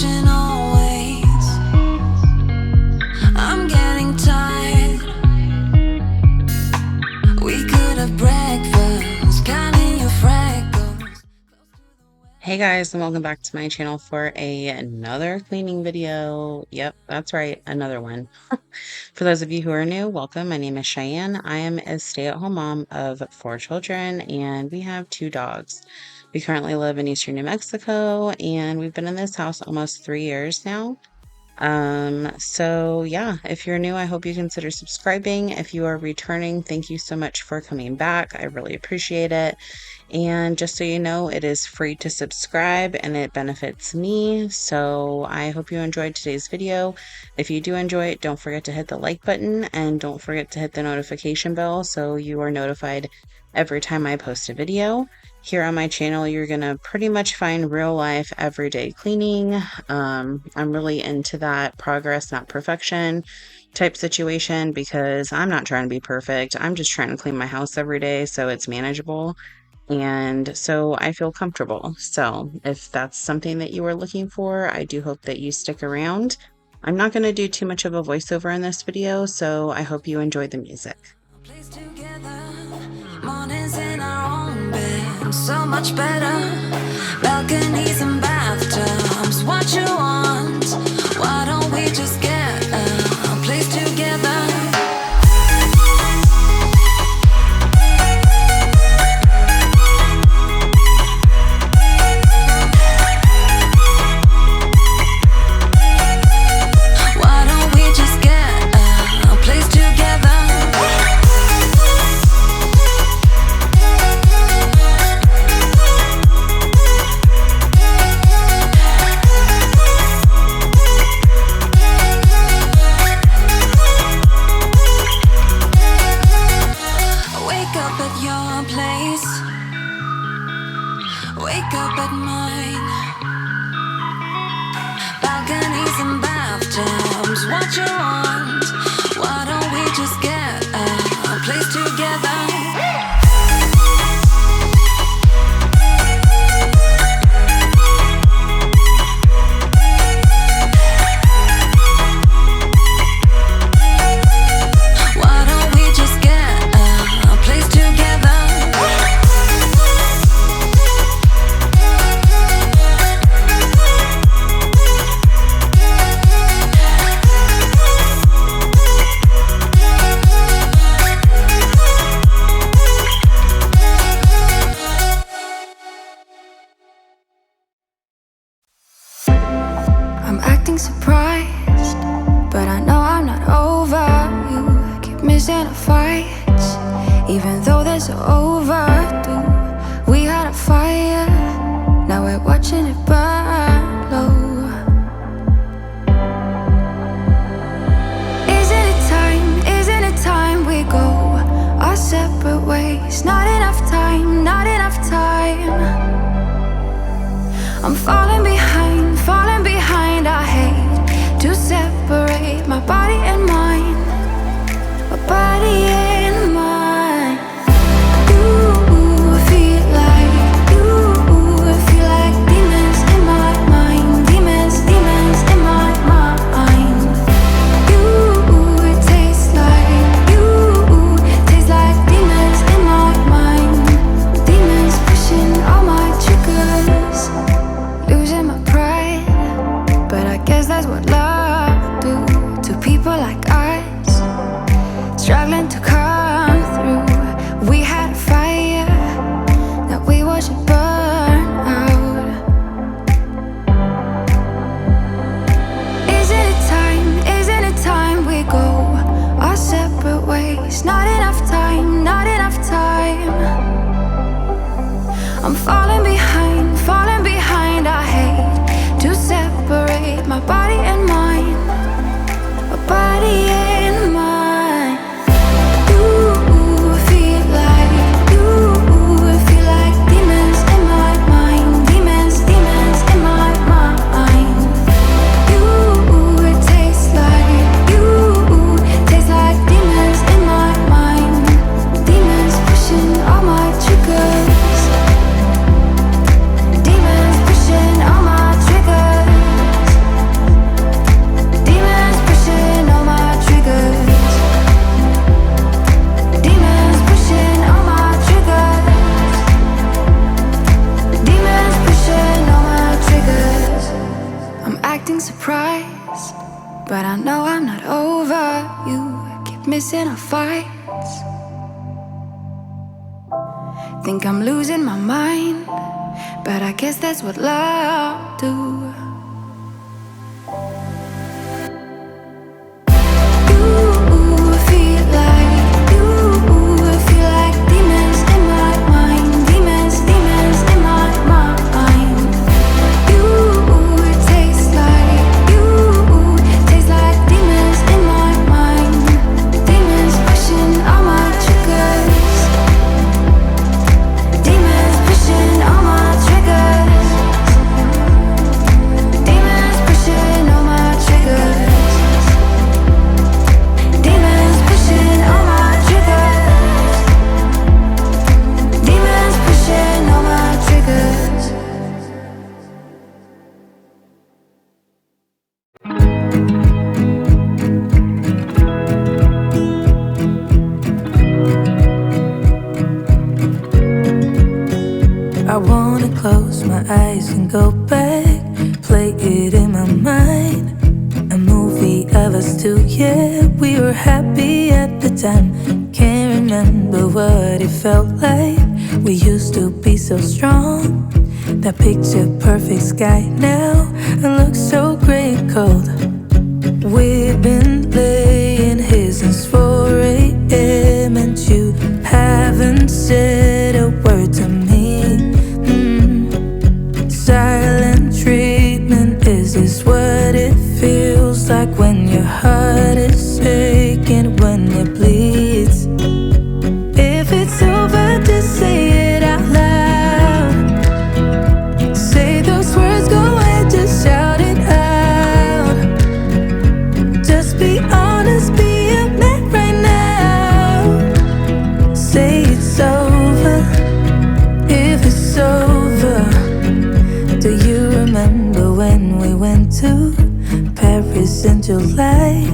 perfection always. I'm getting tired. We could have breakfast, counting your freckles. Hey guys, and welcome back to my channel for another cleaning video. Yep, that's right, another one. For those of you who are new, welcome. My name is Cheyenne. I am a stay-at-home mom of 4 children, and we have 2 dogs. We currently live in eastern New Mexico, and we've been in this house almost 3 years now. So yeah, if you're new, I hope you consider subscribing. If you are returning, thank you so much for coming back. I really appreciate it. And just so you know, it is free to subscribe and it benefits me. So I hope you enjoyed today's video. If you do enjoy it, don't forget to hit the like button and don't forget to hit the notification bell so you are notified every time I post a video. Here on my channel, you're gonna pretty much find real life, everyday cleaning. I'm really into that progress, not perfection type situation because I'm not trying to be perfect. I'm just trying to clean my house every day so it's manageable and so I feel comfortable. So if that's something that you are looking for, I do hope that you stick around. I'm not going to do too much of a voiceover in this video, so I hope you enjoy the music. Place together, mornings in our own bed, so much better. Balconies and bathtubs, what you want? Why don't we just get a place together? Wake up at mine. Balconies and bathtubs, what you want? Why don't we just get a place together? I'm acting surprised, but I know I'm not over you. Keep missing our fights, even though they're so overdue. We had a fire, now we're watching it burn low. Isn't it time we go our separate ways? Not enough time, not enough time. I'm falling behind, I hate to separate my body and mind, my body and mind. You feel like demons in my mind, demons in my mind. You taste like demons in my mind, demons pushing all my triggers. Losing my pride, but I guess that's what love do to people like us, struggling to acting surprised, but I know I'm not over you. Keep missing our fights. Think I'm losing my mind, but I guess that's what love do. I wanna close my eyes and go back, play it in my mind. A movie of us two, yeah, we were happy at the time. Can't remember what it felt like. We used to be so strong. That picture perfect sky now, it looks so gray and cold. We've been laying here since 4 a.m. and you haven't said a word to me. Silent treatment, is this what it feels like when your heart is aching, when it bleeds? If it's over, just say it out loud. Say those words, go ahead, just shout it out. Just be honest, be a man right now. Say it's over, if it's over. Do you remember when we went to Paris in July?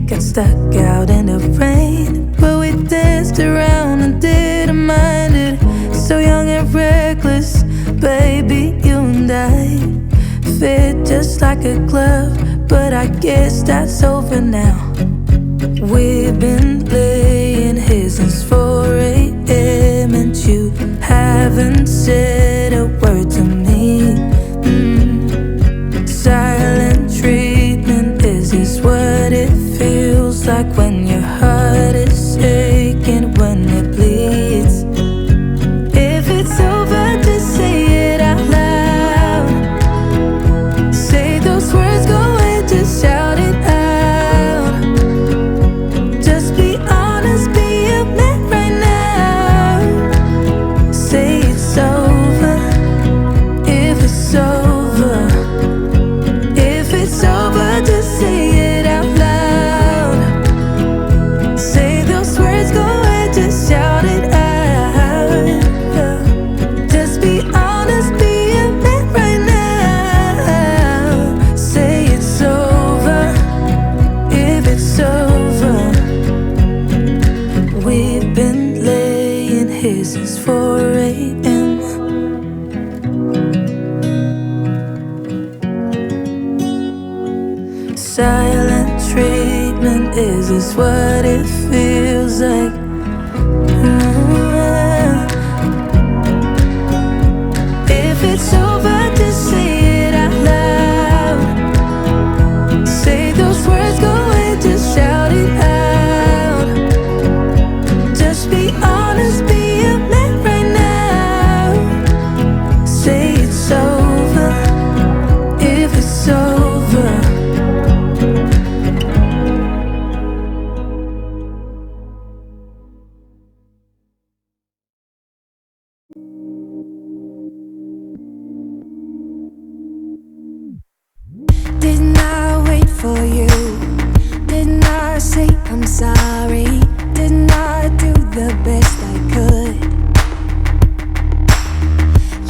Got stuck out in the rain, but we danced around and didn't mind it. So young and reckless, baby, you and I fit just like a glove, but I guess that's over now. We've been laying here since 4 a.m. and you haven't said a word to me. Silent treatment, is this what it feels like when your heart is aching, when it bleeds? If it's over, just say it out loud. Say those words, go ahead, just shout it out. Just be honest, be a man right now. Say it's over, if it's over. If it's over, just say it out loud. Say those words, go ahead, just shout it out. Just be honest, be a man right now. Say it's over, if it's over. We've been laying here since 4 a.m. Silent treatment, is this what it feels like? If it's over, just say it out loud. Say those words, go ahead, just shout it out. Just be honest, be a man right now. Say it's over, if it's over. Didn't I wait for you? Didn't I say I'm sorry? Didn't I do the best I could?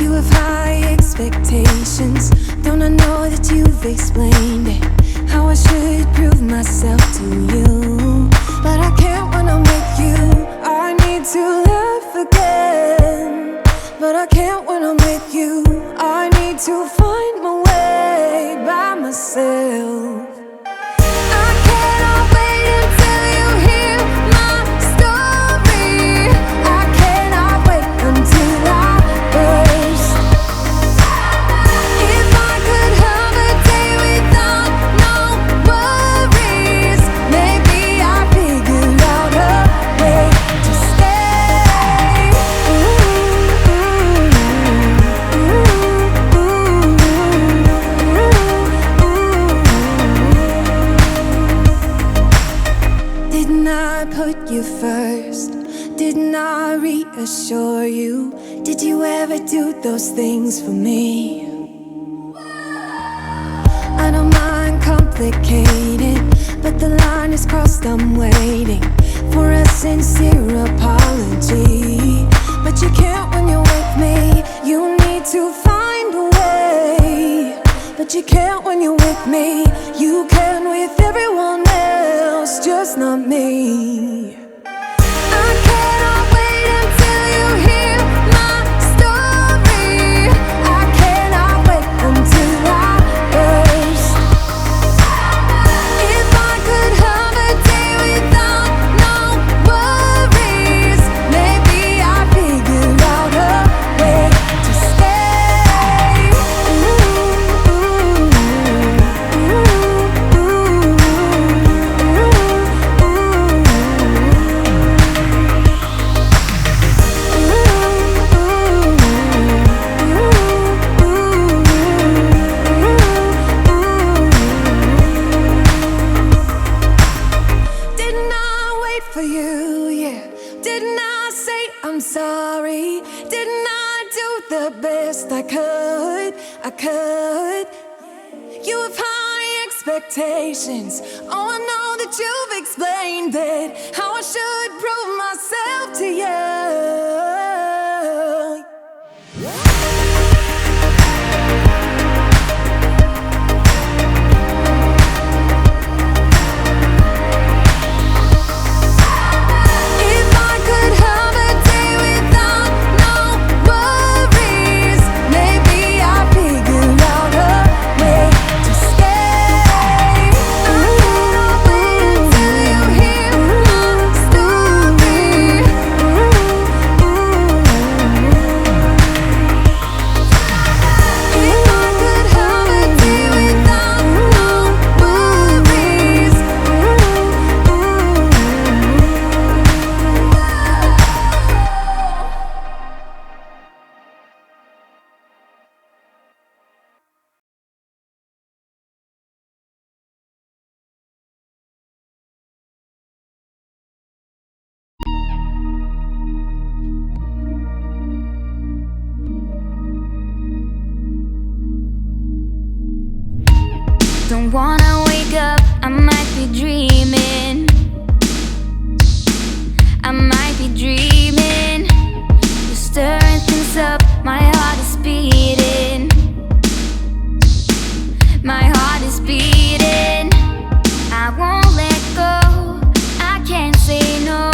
You have high expectations. Don't I know that you've explained it? How I should prove myself to you, but I can't when I'm with you. I need to laugh again, but I can't when I'm with you. I need to find my way by myself. assure you. Did you ever do those things for me? I don't mind complicated, but the line is crossed, I'm waiting for a sincere apology. But you can't when you're with me, you need to find a way. But you can't when you're with me, you can with everyone else, just not me. I cannot wait until you hear my story. I cannot wait until I burst. If I could have a day without no worries, maybe I'd figure out a way to stay. Didn't I wait for you, yeah? Didn't I say I'm sorry? Didn't I do the best I could? I could. You have high expectations. Oh, I know that you've explained it, how I should prove myself to you. If I could have a day without no worries, maybe I'd figure out a way to stay. I cannot wait until you hear my story. If I could have a day without no worries. Don't wanna wake up, I might be dreaming. I might be dreaming. You're stirring things up, my heart is beating. My heart is beating. I won't let go, I can't say no.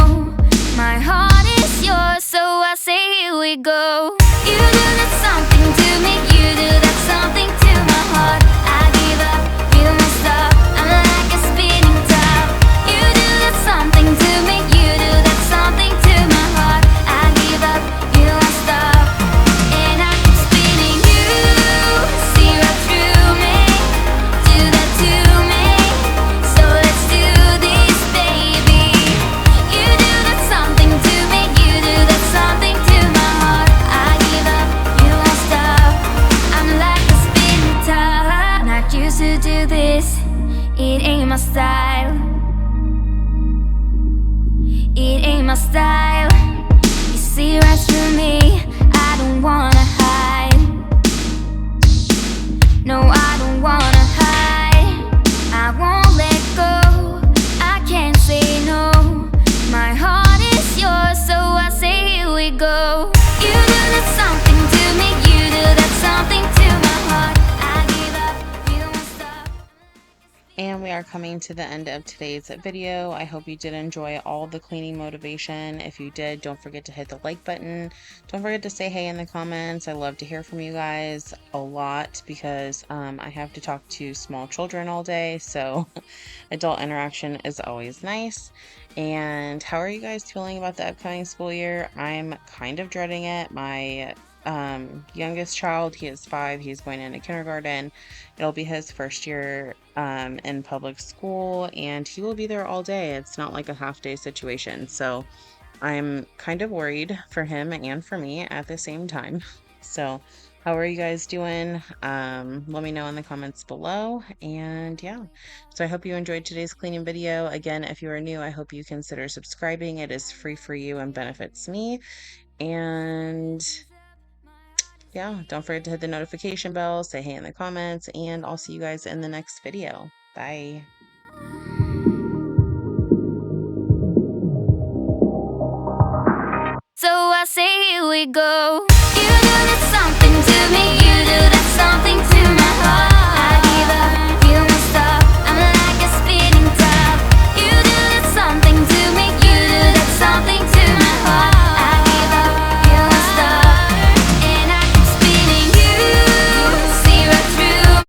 My heart is yours, so I say here we go. You do that something to me, you do that something to my heart. I give up, you won't stop, I'm like a spinning top. You do that something to me, you do that something to my heart. I give up, you won't stop, and I keep spinning. You see right through me, do that to me, so let's do this, baby. You do that something to me, you do that something to my heart. I give up, you won't stop, I'm like a spinning top. Not used to do this, it ain't my style. It ain't my style. You see right through me, I don't wanna hide. No, I don't wanna hide. I won't let go, I can't say no. My heart is yours, so I say here we go. You do that something to me, you do that something to my heart. I give up, you won't stop. And we are coming to the end of today's video. I hope you did enjoy all the cleaning motivation. If you did, don't forget to hit the like button. Don't forget to say hey in the comments. I love to hear from you guys a lot because I have to talk to small children all day, so adult interaction is always nice. And how are you guys feeling about the upcoming school year? I'm kind of dreading it. My youngest child, he is 5, he's going into kindergarten. It'll be his first year in public school, and he will be there all day. It's not like a half-day situation, so I'm kind of worried for him and for me at the same time. So how are you guys doing? Let me know in the comments below. And yeah, so I hope you enjoyed today's cleaning video. Again, if you are new, I hope you consider subscribing. It is free for you and benefits me. And yeah, don't forget to hit the notification bell, say hey in the comments, and I'll see you guys in the next video. Bye. So I say here we go. You do that something to me, you do that something to